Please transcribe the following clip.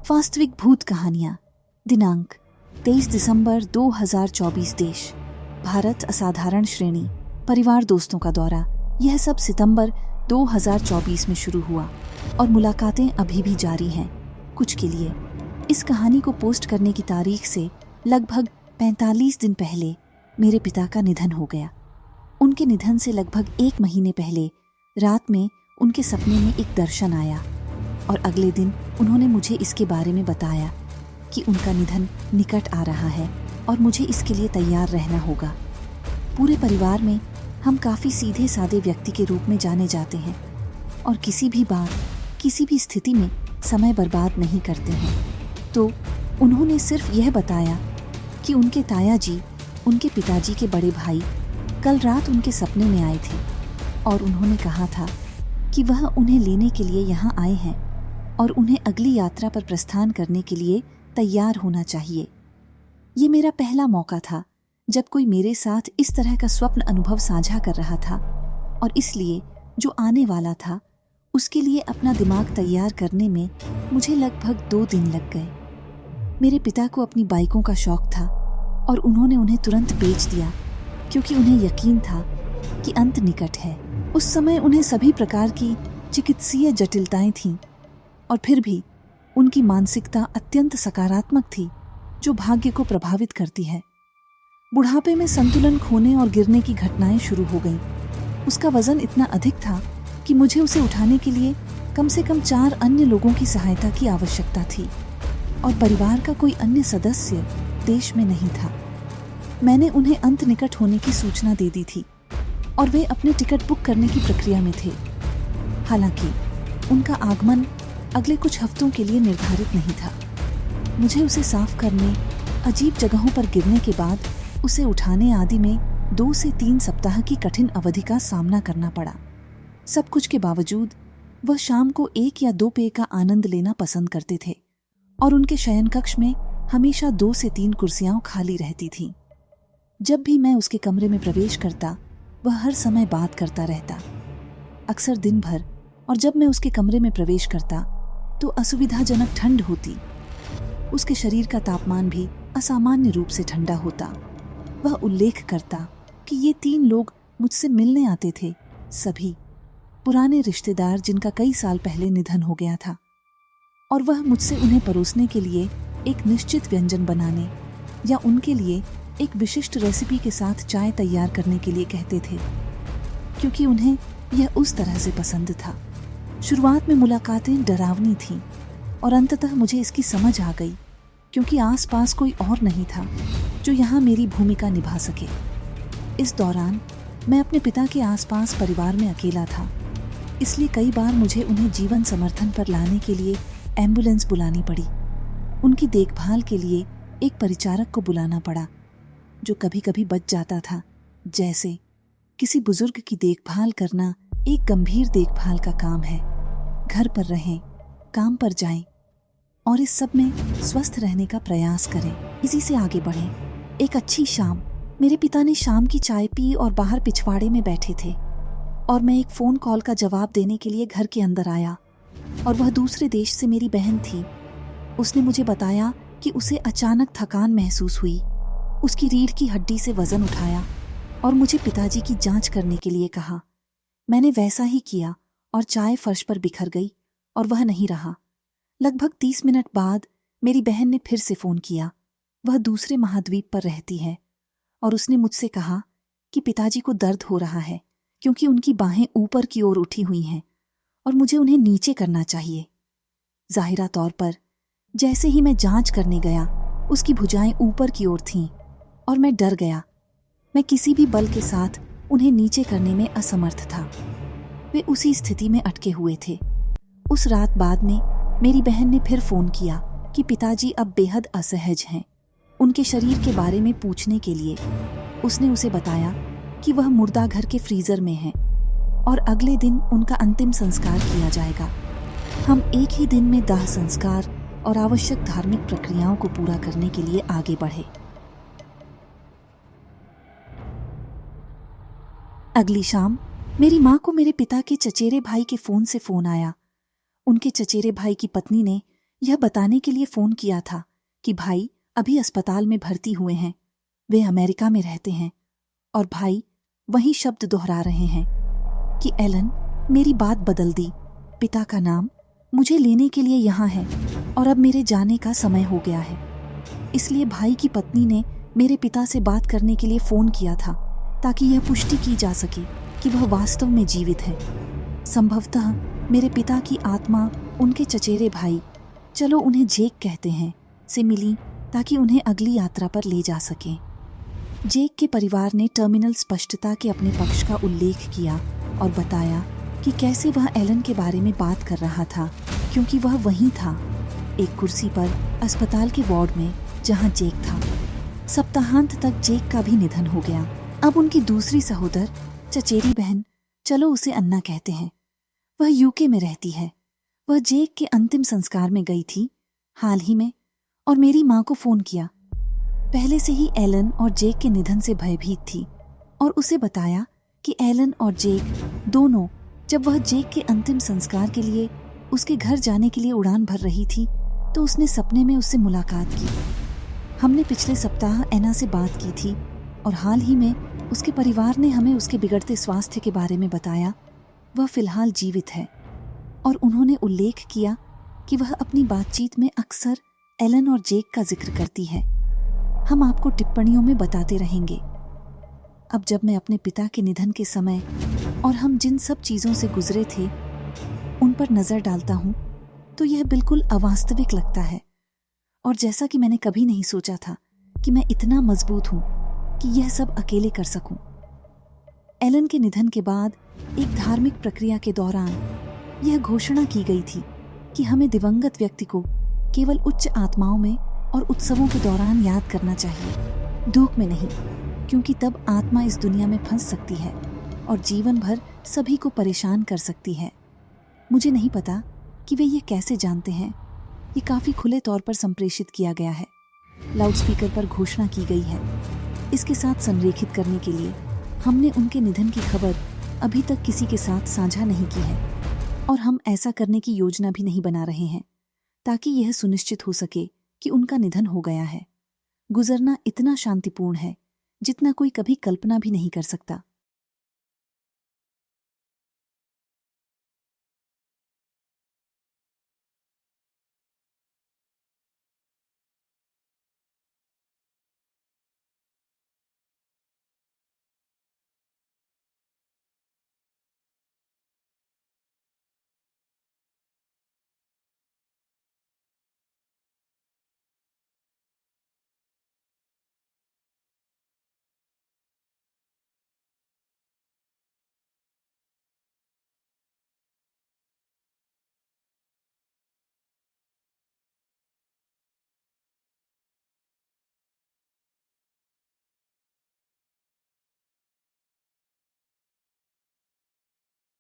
वास्तविक भूत कहानियां। दिनांक 23 दिसंबर 2024। देश भारत। असाधारण श्रेणी। परिवार दोस्तों का दौरा। यह सब सितंबर 2024 में शुरू हुआ और मुलाकातें अभी भी जारी हैं कुछ के लिए। इस कहानी को पोस्ट करने की तारीख से लगभग 45 दिन पहले मेरे पिता का निधन हो गया। उनके निधन से लगभग 1 महीने पहले रात में उनके सपने में एक दर्शन आया और अगले दिन उन्होंने मुझे इसके बारे में बताया कि उनका निधन निकट आ रहा है और मुझे इसके लिए तैयार रहना होगा। पूरे परिवार में हम काफ़ी सीधे सादे व्यक्ति के रूप में जाने जाते हैं और किसी भी बार किसी भी स्थिति में समय बर्बाद नहीं करते हैं। तो उन्होंने सिर्फ यह बताया कि उनके ताया जी, उनके पिताजी के बड़े भाई, कल रात उनके सपने में आए थे और उन्होंने कहा था कि वह उन्हें लेने के लिए यहाँ आए हैं और उन्हें अगली यात्रा पर प्रस्थान करने के लिए तैयार होना चाहिए। ये मेरा पहला मौका था जब कोई मेरे साथ इस तरह का स्वप्न अनुभव साझा कर रहा था और इसलिए जो आने वाला था उसके लिए अपना दिमाग तैयार करने में मुझे लगभग 2 दिन लग गए। मेरे पिता को अपनी बाइकों का शौक था और उन्होंने उन्हें तुरंत बेच दिया क्योंकि उन्हें यकीन था कि अंत निकट है। उस समय उन्हें सभी प्रकार की चिकित्सीय जटिलताएं थीं और फिर भी उनकी मानसिकता अत्यंत सकारात्मक थी जो भाग्य को प्रभावित करती है। बुढ़ापे में संतुलन खोने और गिरने की घटनाएं शुरू हो गईं। उसका वजन इतना अधिक था कि मुझे उसे उठाने के लिए कम से कम 4 अन्य लोगों की सहायता की आवश्यकता थी और परिवार का कोई अन्य सदस्य देश में नहीं था। मैंने उन्हें अंत निकट होने की सूचना दे दी थी और वे अपने टिकट बुक करने की प्रक्रिया में थे। हालांकि उनका आगमन अगले कुछ हफ्तों के लिए निर्धारित नहीं था। मुझे उसे साफ करने, अजीब जगहों पर गिरने के बाद उसे उठाने आदि में 2 से 3 सप्ताह की कठिन अवधि का सामना करना पड़ा। सब कुछ के बावजूद वह शाम को 1 या 2 पेय का आनंद लेना पसंद करते थे और उनके शयन कक्ष में हमेशा 2 से 3 कुर्सियां खाली रहती थीं। जब भी मैं उसके कमरे में प्रवेश करता वह हर समय बात करता रहता, अक्सर दिन भर, और जब मैं उसके कमरे में प्रवेश करता तो असुविधाजनक ठंड होती। उसके शरीर का तापमान भी असामान्य रूप से ठंडा होता। वह उल्लेख करता कि ये 3 लोग मुझसे मिलने आते थे, सभी पुराने रिश्तेदार जिनका कई साल पहले निधन हो गया था, और वह मुझसे उन्हें परोसने के लिए एक निश्चित व्यंजन बनाने या उनके लिए एक विशिष्ट रेसिपी के साथ चाय तैयार करने के लिए कहते थे क्योंकि उन्हें यह उस तरह से पसंद था। शुरुआत में मुलाकातें डरावनी थीं और अंततः मुझे इसकी समझ आ गई क्योंकि आसपास कोई और नहीं था जो यहाँ मेरी भूमिका निभा सके। इस दौरान मैं अपने पिता के आसपास परिवार में अकेला था, इसलिए कई बार मुझे उन्हें जीवन समर्थन पर लाने के लिए एम्बुलेंस बुलानी पड़ी। उनकी देखभाल के लिए एक परिचारक को बुलाना पड़ा जो कभी कभी बच जाता था। जैसे किसी बुजुर्ग की देखभाल करना एक गंभीर देखभाल का काम है। घर पर रहें, काम पर जाएं और इस सब में स्वस्थ रहने का प्रयास करें। इसी से आगे बढ़ें। एक अच्छी शाम, मेरे पिता ने शाम की चाय पी और बाहर पिछवाड़े में बैठे थे और मैं एक फ़ोन कॉल का जवाब देने के लिए घर के अंदर आया और वह दूसरे देश से मेरी बहन थी। उसने मुझे बताया कि उसे अचानक थकान महसूस हुई। उसकी रीढ़ की हड्डी से वजन उठाया और मुझे पिताजी की जांच करने के लिए कहा। मैंने वैसा ही किया और चाय फर्श पर बिखर गई और वह नहीं रहा। लगभग 30 मिनट बाद मेरी बहन ने फिर से फ़ोन किया। वह दूसरे महाद्वीप पर रहती है और उसने मुझसे कहा कि पिताजी को दर्द हो रहा है क्योंकि उनकी बाहें ऊपर की ओर उठी हुई हैं और मुझे उन्हें नीचे करना चाहिए। जाहिरा तौर पर जैसे ही मैं जांच करने गया उसकी भुजाएं ऊपर की ओर थीं और मैं डर गया। मैं किसी भी बल के साथ उन्हें नीचे करने में असमर्थ था। वे उसी स्थिति में अटके हुए थे। उस रात बाद में मेरी बहन ने फिर फ़ोन किया कि पिताजी अब बेहद असहज हैं। उनके शरीर के बारे में पूछने के लिए उसने उसे बताया कि वह मुर्दा घर के फ्रीज़र में हैं और अगले दिन उनका अंतिम संस्कार किया जाएगा। हम एक ही दिन में दाह संस्कार और आवश्यक धार्मिक प्रक्रियाओं को पूरा करने के लिए आगे बढ़े। अगली शाम मेरी माँ को मेरे पिता के चचेरे भाई के फ़ोन से फ़ोन आया। उनके चचेरे भाई की पत्नी ने यह बताने के लिए फोन किया था कि भाई अभी अस्पताल में भर्ती हुए हैं, वे अमेरिका में रहते हैं और भाई वही शब्द दोहरा रहे हैं कि एलन, मेरी बात बदल दी, पिता का नाम मुझे लेने के लिए यहाँ है और अब मेरे जाने का समय हो गया है। इसलिए भाई की पत्नी ने मेरे पिता से बात करने के लिए फोन किया था ताकि यह पुष्टि की जा सके कि वह वास्तव में जीवित है। संभवतः मेरे पिता की आत्मा उनके चचेरे भाई, चलो उन्हें जेक कहते हैं, से मिली ताकि उन्हें अगली यात्रा पर ले जा सके। जेक के परिवार ने टर्मिनल स्पष्टता के अपने पक्ष का उल्लेख किया और बताया कि कैसे वह एलन के बारे में बात कर रहा था, क्योंकि वह वहीं था, एक कुर्सी पर अस्पताल के वार्ड में जहां जेक था। सप्ताहांत तक जेक का भी निधन हो गया। अब उनकी दूसरी सहोदर, चचेरी बहन, चलो उसे अन्ना कहते हैं, वह यूके में रहती है। वह जेक के अंतिम संस्कार में गई थी हाल ही में और मेरी माँ को फोन किया। पहले से ही एलन और जेक के निधन से भयभीत थी और उसे बताया कि एलन और जेक दोनों, जब वह जेक के अंतिम संस्कार के लिए उसके घर जाने के लिए उड़ान भर रही थी तो उसने सपने में उससे मुलाकात की। हमने पिछले सप्ताह एना से बात की थी और हाल ही में उसके परिवार ने हमें उसके बिगड़ते स्वास्थ्य के बारे में बताया। वह फिलहाल जीवित है और उन्होंने उल्लेख किया कि वह अपनी बातचीत में अक्सर एलन और जेक का जिक्र करती है। हम आपको टिप्पणियों में बताते रहेंगे। अब जब मैं अपने पिता के निधन के समय और हम जिन सब चीज़ों से गुजरे थे उन पर नज़र डालता हूँ तो यह बिल्कुल अवास्तविक लगता है, और जैसा कि मैंने कभी नहीं सोचा था कि मैं इतना मजबूत हूँ कि यह सब अकेले कर सकूं। एलन के निधन के बाद एक धार्मिक प्रक्रिया के दौरान यह घोषणा की गई थी कि हमें दिवंगत व्यक्ति को केवल उच्च आत्माओं में और उत्सवों के दौरान याद करना चाहिए, दुख में नहीं, क्योंकि तब आत्मा इस दुनिया में फंस सकती है और जीवन भर सभी को परेशान कर सकती है। मुझे नहीं पता कि वे ये कैसे जानते हैं। ये काफ़ी खुले तौर पर संप्रेषित किया गया है, लाउडस्पीकर पर घोषणा की गई है। इसके साथ संरेखित करने के लिए हमने उनके निधन की खबर अभी तक किसी के साथ साझा नहीं की है और हम ऐसा करने की योजना भी नहीं बना रहे हैं ताकि यह सुनिश्चित हो सके कि उनका निधन हो गया है। गुजरना इतना शांतिपूर्ण है जितना कोई कभी कल्पना भी नहीं कर सकता।